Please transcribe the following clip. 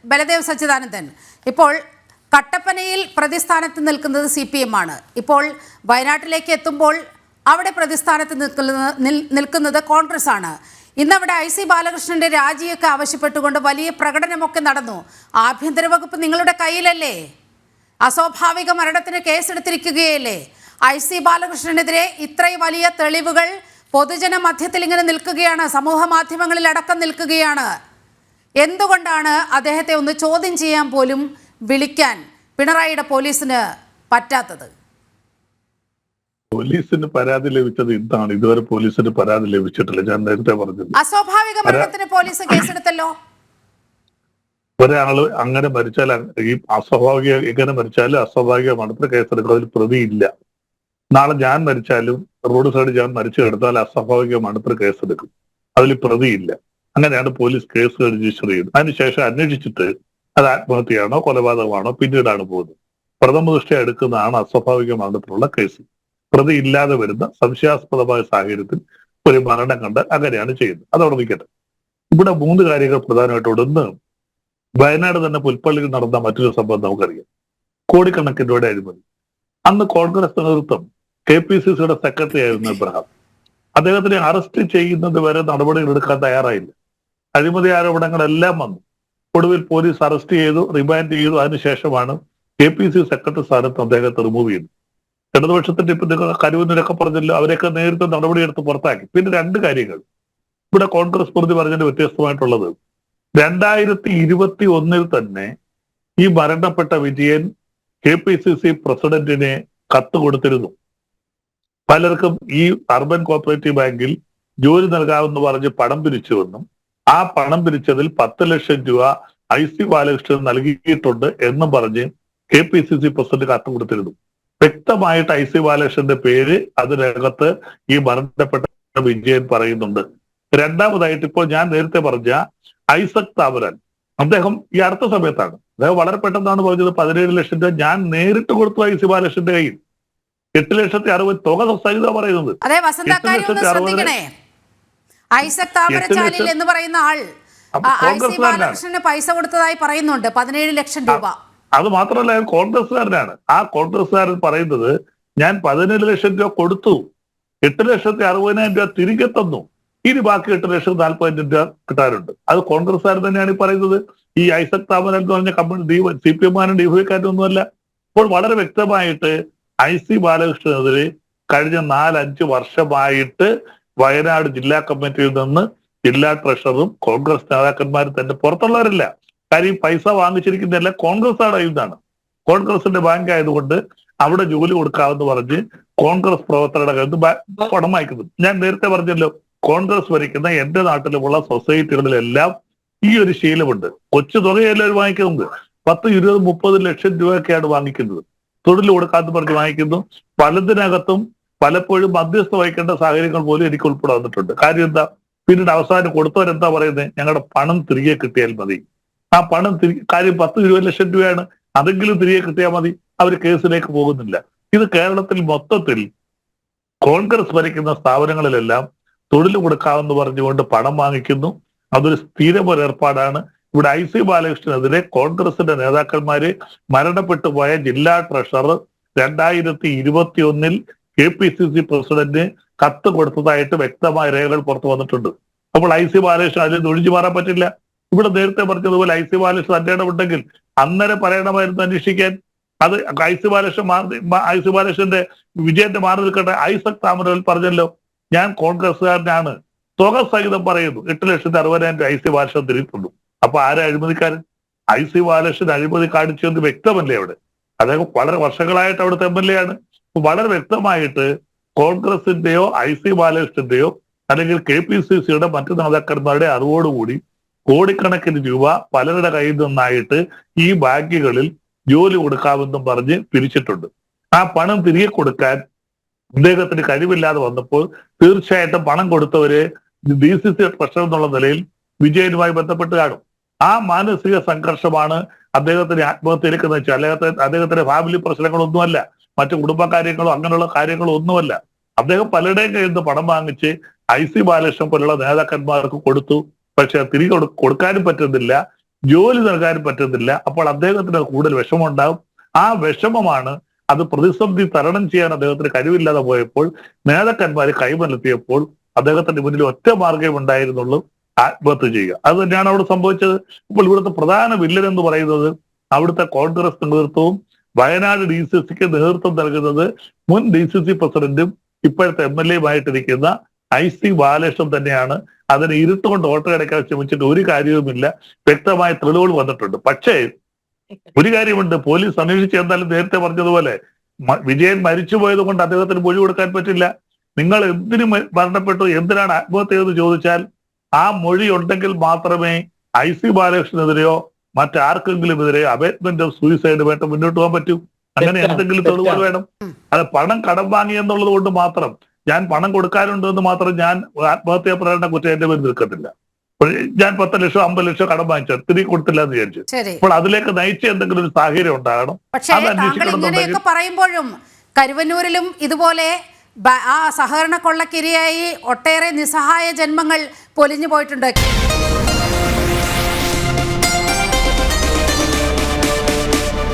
ബലദേവ് സച്ചിദാനന്ദൻ, ഇപ്പോൾ കട്ടപ്പനയിൽ പ്രതിസ്ഥാനത്ത് നിൽക്കുന്നത് CPM ആണ്. ഇപ്പോൾ വയനാട്ടിലേക്ക് എത്തുമ്പോൾ അവിടെ പ്രതിസ്ഥാനത്ത് നിൽക്കുന്നത് കോൺഗ്രസ് ആണ്. ഇന്നവിടെ IC ബാലകൃഷ്ണന്റെ രാജിയൊക്കെ ആവശ്യപ്പെട്ടുകൊണ്ട് വലിയ പ്രകടനമൊക്കെ നടന്നു. ആഭ്യന്തര വകുപ്പ് നിങ്ങളുടെ കയ്യിലല്ലേ? അസ്വാഭാവിക മരണത്തിന് കേസെടുത്തിരിക്കുകയല്ലേ? IC ബാലകൃഷ്ണനെതിരെ ഇത്രയും വലിയ തെളിവുകൾ പൊതുജന മധ്യത്തിൽ ഇങ്ങനെ നിൽക്കുകയാണ്, സമൂഹ മാധ്യമങ്ങളിൽ അടക്കം നിൽക്കുകയാണ്. എന്തുകൊണ്ടാണ് അദ്ദേഹത്തെ ഒന്ന് ചോദ്യം ചെയ്യാൻ പോലും വിളിക്കാൻ പിണറായിയുടെ പോലീസിന് പറ്റാത്തത്? പോലീസിന് പരാതി ലഭിച്ചത് ഇതാണ്. ഇതുവരെ പോലീസിന് പരാതി ലഭിച്ചിട്ടില്ല. ഞാൻ നേരത്തെ പറഞ്ഞത് അസ്വാഭാവിക മരണത്തിന് പോലീസ് കേസെടുത്തല്ലോ. ഒരാള് അങ്ങനെ മരിച്ചാൽ, ഈ അസ്വാഭാവിക എങ്ങനെ മരിച്ചാലും അസ്വാഭാവിക മരണത്തിന് കേസെടുക്കും. അതിൽ പ്രതിയില്ല. നാളെ ഞാൻ മരിച്ചാലും റോഡ് സൈഡ് ഞാൻ മരിച്ചു കിടത്താൽ അസ്വാഭാവിക മരണത്തിന് കേസെടുക്കും. അതിൽ പ്രതിയില്ല. അങ്ങനെയാണ് പോലീസ് കേസ് രജിസ്റ്റർ ചെയ്യുന്നത്. അതിനുശേഷം അന്വേഷിച്ചിട്ട് അത് ആത്മഹത്യയാണോ കൊലപാതകമാണോ പിന്നീടാണ് പോകുന്നത്. പ്രഥമ ദൃഷ്ടിയ എടുക്കുന്നതാണ് അസ്വാഭാവിക മരണത്തിനുള്ള കേസ്. പ്രതി ഇല്ലാതെ വരുന്ന സംശയാസ്പദമായ സാഹചര്യത്തിൽ ഒരു മരണം കണ്ട് അങ്ങനെയാണ് ചെയ്യുന്നത്. അതവിടെ നിൽക്കട്ടെ. ഇവിടെ 3 കാര്യങ്ങൾ പ്രധാനമായിട്ട്. ഒന്ന്, വയനാട് തന്നെ പുൽപ്പള്ളിയിൽ നടന്ന മറ്റൊരു സംഭവം നമുക്കറിയാം. കോടിക്കണക്കിന് രൂപയുടെ അഴിമതി. അന്ന് കോൺഗ്രസ് നേതൃത്വം KPCCയുടെ സെക്രട്ടറി ആയിരുന്നു എബ്രഹാം. അദ്ദേഹത്തിനെ അറസ്റ്റ് ചെയ്യുന്നത് വരെ നടപടികൾ എടുക്കാൻ തയ്യാറായില്ല. അഴിമതി ആരോപണങ്ങളെല്ലാം വന്നു. ഒടുവിൽ പോലീസ് അറസ്റ്റ് ചെയ്തു, റിമാൻഡ് ചെയ്തു. അതിനുശേഷമാണ് KPCC സെക്രട്ടറി സ്ഥാനത്ത് അദ്ദേഹത്തെ റിമൂവ് ചെയ്തു. ഇടതുപക്ഷത്തിന്റെ ഇപ്പൊ നിങ്ങൾ കരുവന്നൂരൊക്കെ പറഞ്ഞല്ലോ, അവരെയൊക്കെ നേരിട്ട് നടപടിയെടുത്ത് പുറത്താക്കി. പിന്നെ 2 കാര്യങ്ങൾ ഇവിടെ കോൺഗ്രസ് പ്രതി പറഞ്ഞതിന് വ്യത്യസ്തമായിട്ടുള്ളത്. 2021 തന്നെ ഈ മരണപ്പെട്ട വിജയൻ KPCC പ്രസിഡന്റിനെ കത്ത് കൊടുത്തിരുന്നു. പലർക്കും ഈ അർബൻ കോപ്പറേറ്റീവ് ബാങ്കിൽ ജോലി നൽകാമെന്ന് പറഞ്ഞ് പണം പിരിച്ചുവെന്നും ആ പണം പിരിച്ചതിൽ 10 ലക്ഷം രൂപ IC ബാലകൃഷ്ണൻ നൽകിയിട്ടുണ്ട് എന്നും പറഞ്ഞ് KPCC പ്രസിഡന്റ് കത്ത് കൊടുത്തിരുന്നു. വ്യക്തമായിട്ട് IC ബാലകൃഷ്ണന്റെ പേര് അതിനകത്ത് ഈ മരണപ്പെട്ട വിജയൻ പറയുന്നുണ്ട്. രണ്ടാമതായിട്ട് ഇപ്പോൾ ഞാൻ നേരത്തെ പറഞ്ഞ ഐസക് താമരൻ, അദ്ദേഹം ഈ അടുത്ത സമയത്താണ്, അദ്ദേഹം വളരെ പെട്ടെന്നാണ് പറഞ്ഞത് 17 ലക്ഷം രൂപ ഞാൻ നേരിട്ട് കൊടുത്തു IC ബാലകൃഷ്ണന്റെ കയ്യിൽ. 8,60,000 തുക സഹിത പറയുന്നത്. അതെ, വസന്തക്കാരി ഐസക് താമരച്ചാലിൽ എന്ന് പറയുന്ന ആൾ IC ബാലകൃഷ്ണന് പൈസ കൊടുത്തതായി പറയുന്നുണ്ട്, 17 ലക്ഷം രൂപ. അത് മാത്രമല്ല, കോൺഗ്രസ്സുകാരനാണ്. ആ കോൺഗ്രസ്സുകാരൻ പറയുന്നത് ഞാൻ 17 ലക്ഷം രൂപ കൊടുത്തു, 8,60,000 രൂപ തിരികെ തന്നു, ഇനി ബാക്കി 8,40,000 രൂപ കിട്ടാറുണ്ട്. അത് കോൺഗ്രസ്സുകാരൻ തന്നെയാണ് ഈ പറയുന്നത്. ഈ ഐസക് താമരൻ എന്ന് പറഞ്ഞ കമ്പനി CPM-കാരും DFI-ക്കാരും ഒന്നുമല്ല. അപ്പോൾ വളരെ വ്യക്തമായിട്ട് IC ബാലകൃഷ്ണനെതിരെ കഴിഞ്ഞ 4-5 വർഷമായിട്ട് വയനാട് ജില്ലാ കമ്മിറ്റിയിൽ നിന്ന് ജില്ലാ ട്രഷററും കോൺഗ്രസ് നേതാക്കന്മാരും തന്നെ പുറത്തുള്ളവരല്ല. കാര്യം പൈസ വാങ്ങിച്ചിരിക്കുന്നതല്ല, കോൺഗ്രസ് ആണ്. കോൺഗ്രസിന്റെ ബാങ്ക് ആയതുകൊണ്ട് അവിടെ ജോലി കൊടുക്കാമെന്ന് പറഞ്ഞ് കോൺഗ്രസ് പ്രവർത്തകരുടെ കയ്യിൽ പണം വാങ്ങിക്കുന്നു. ഞാൻ നേരത്തെ പറഞ്ഞല്ലോ, കോൺഗ്രസ് ഭരിക്കുന്ന എന്റെ നാട്ടിലുമുള്ള സൊസൈറ്റികളിലെല്ലാം ഈ ഒരു ശീലമുണ്ട്. കൊച്ചു തുകയല്ല അവർ വാങ്ങിക്കുന്നത്. 10, 20, 30 ലക്ഷം രൂപയൊക്കെയാണ് വാങ്ങിക്കുന്നത്. തൊഴിൽ കൊടുക്കാമെന്ന് പറഞ്ഞ് വാങ്ങിക്കുന്നു. പലതിനകത്തും പലപ്പോഴും മധ്യസ്ഥ വഹിക്കേണ്ട സാഹചര്യങ്ങൾ പോലും എനിക്ക് ഉൾപ്പെടെ വന്നിട്ടുണ്ട്. കാര്യം എന്താ? പിന്നീട് അവസാനം കൊടുത്തവരെന്താ പറയുന്നത്? ഞങ്ങളുടെ പണം തിരികെ കിട്ടിയാൽ മതി. ആ പണം കാര്യം 10, 20 ലക്ഷം രൂപയാണ്, അതെങ്കിലും തിരികെ കിട്ടിയാൽ മതി. അവർ കേസിലേക്ക് പോകുന്നില്ല. ഇത് കേരളത്തിൽ മൊത്തത്തിൽ കോൺഗ്രസ് ഭരിക്കുന്ന സ്ഥാപനങ്ങളിലെല്ലാം തൊഴിൽ കൊടുക്കാമെന്ന് പറഞ്ഞുകൊണ്ട് പണം വാങ്ങിക്കുന്നു. അതൊരു സ്ഥിരമൊരു ഏർപ്പാടാണ്. ഇവിടെ IC ബാലകൃഷ്ണനെതിരെ കോൺഗ്രസിന്റെ നേതാക്കന്മാര് മരണപ്പെട്ടു പോയ ജില്ലാ ട്രഷറർ 2021 KPCC പ്രസിഡന്റ് കത്ത് കൊടുത്തതായിട്ട് വ്യക്തമായ രേഖകൾ പുറത്തു വന്നിട്ടുണ്ട്. അപ്പോൾ IC ബാലകൃഷ്ണൻ അതിൽ ഒഴിഞ്ഞു മാറാൻ പറ്റില്ല. ഇവിടെ നേരത്തെ പറഞ്ഞതുപോലെ IC ബാലകൃഷ്ണൻ അന്വേഷണമുണ്ടെങ്കിൽ അന്നേരം പറയണമായിരുന്നു അന്വേഷിക്കാൻ. അത് IC ബാലകൃഷ്ണന്റെ വിജയന്റെ മാറി നിൽക്കട്ടെ. ഐസക് താമരൽ പറഞ്ഞല്ലോ, ഞാൻ കോൺഗ്രസ്സുകാരനാണ്, തുക സഹിതം പറയുന്നു. 8,60,000 IC ബാലകൃഷ്ണൻ തിരിച്ചുള്ളൂ. അപ്പൊ ആരാ അഴിമതിക്കാരൻ? IC ബാലകൃഷ്ണൻ അഴിമതി കാണിച്ചെന്ന് വ്യക്തമല്ലേ അവിടെ? അദ്ദേഹം വളരെ വർഷങ്ങളായിട്ട് അവിടുത്തെ MLA ആണ്. വളരെ വ്യക്തമായിട്ട് കോൺഗ്രസിന്റെയോ IC ബാലകൃഷ്ണന്റെയോ അല്ലെങ്കിൽ KPCCയുടെ മറ്റു നേതാക്കന്മാരുടെ അറിവോടുകൂടി കോടിക്കണക്കിന് രൂപ പലരുടെ കയ്യിൽ നിന്നായിട്ട് ഈ ബാങ്കുകളിൽ ജോലി കൊടുക്കാമെന്നും പറഞ്ഞ് പിരിച്ചിട്ടുണ്ട്. ആ പണം തിരികെ കൊടുക്കാൻ അദ്ദേഹത്തിന് കഴിവില്ലാതെ വന്നപ്പോൾ തീർച്ചയായിട്ടും പണം കൊടുത്തവര് DCC ട്രഷറർ എന്നുള്ള നിലയിൽ വിജയനുമായി ബന്ധപ്പെട്ട് കാണും. ആ മാനസിക സംഘർഷമാണ് അദ്ദേഹത്തിന് ആത്മഹത്യയിലേക്ക് നയിച്ചത്. അദ്ദേഹത്തിന്റെ ഫാമിലി പ്രശ്നങ്ങളൊന്നുമല്ല, മറ്റു കുടുംബകാര്യങ്ങളോ അങ്ങനെയുള്ള കാര്യങ്ങളോ ഒന്നുമല്ല. അദ്ദേഹം പലരുടെയും കയ്യിൽ നിന്ന് പണം വാങ്ങിച്ച് IC ബാലകൃഷ്ണൻ പോലുള്ള നേതാക്കന്മാർക്ക് കൊടുത്തു. പക്ഷെ തിരികെ കൊടുക്കാനും പറ്റുന്നില്ല. ജോലി നൽകാനും പറ്റുന്നില്ല. അപ്പോൾ അദ്ദേഹത്തിന് കൂടുതൽ വിഷമമുണ്ടാകും. ആ വിഷമമാണ് അത് പ്രതിസന്ധി തരണം ചെയ്യാൻ അദ്ദേഹത്തിന് കഴിവില്ലാതെ പോയപ്പോൾ നേതാക്കന്മാർ കൈമലർത്തിയപ്പോൾ അദ്ദേഹത്തിന്റെ മുന്നിൽ ഒറ്റ മാർഗ്ഗം ഉണ്ടായിരുന്നുള്ളൂ, ആത്മഹത്യ ചെയ്യുക. അത് തന്നെയാണ് അവിടെ സംഭവിച്ചത്. ഇപ്പോൾ ഇവിടുത്തെ പ്രധാന വില്ലൻ എന്ന് പറയുന്നത് അവിടുത്തെ കോൺഗ്രസ് നേതൃത്വവും വയനാട് DCCക്ക് നേതൃത്വം നൽകുന്നത് മുൻ DCC പ്രസിഡന്റും ഇപ്പോഴത്തെ MLA-ആയിട്ടിരിക്കുന്ന IC ബാലകൃഷ്ണൻ തന്നെയാണ്. അതിനെ ഇരുട്ടുകൊണ്ട് വോട്ട് അടയ്ക്കാൻ ശ്രമിച്ചിട്ട് ഒരു കാര്യവുമില്ല. വ്യക്തമായ തെളിവുകൾ വന്നിട്ടുണ്ട്. പക്ഷേ ഒരു കാര്യമുണ്ട്, പോലീസ് അന്വേഷിച്ച് എന്തായാലും നേരത്തെ പറഞ്ഞതുപോലെ വിജയൻ മരിച്ചുപോയത് കൊണ്ട് അദ്ദേഹത്തിന് മൊഴി കൊടുക്കാൻ പറ്റില്ല. നിങ്ങൾ എന്തിനു മരണപ്പെട്ടു, എന്തിനാണ് ആത്മഹത്യ എന്ന് ചോദിച്ചാൽ ആ മൊഴി ഉണ്ടെങ്കിൽ മാത്രമേ IC ബാലകൃഷ്ണനെതിരെയോ മറ്റാർക്കെങ്കിലും എതിരെ അബേറ്റ്മെന്റ് ഓഫ് സൂയിസൈഡ് മുന്നോട്ട് പോകാൻ പറ്റൂ. അങ്ങനെ എന്തെങ്കിലും തെളിവുകൾ വേണം. അത് പണം കടം വാങ്ങി എന്നുള്ളത് കൊണ്ട് മാത്രം, ഞാൻ പണം കൊടുക്കാനുണ്ടെന്ന് മാത്രം ഞാൻ ആത്മഹത്യാ പ്രേരണ കുറ്റം എന്റെ പേര് നിൽക്കത്തില്ല. ഞാൻ 10 ലക്ഷം 50 ലക്ഷം കടം വാങ്ങിച്ചു, തിരികെ കൊടുത്തില്ല എന്ന് വിചാരിച്ചു. അപ്പോൾ അതിലേക്ക് നയിച്ച എന്തെങ്കിലും ഒരു സാഹചര്യം ഉണ്ടാകണം. പക്ഷേ താങ്കൾ ഇങ്ങനെയൊക്കെ പറയുമ്പോഴും കരുവന്നൂരിലും ഇതുപോലെ ആ സഹകരണ കൊള്ളക്കിരയായി ഒട്ടേറെ നിസ്സഹായ ജന്മങ്ങൾ പൊലിഞ്ഞു പോയിട്ടുണ്ട്.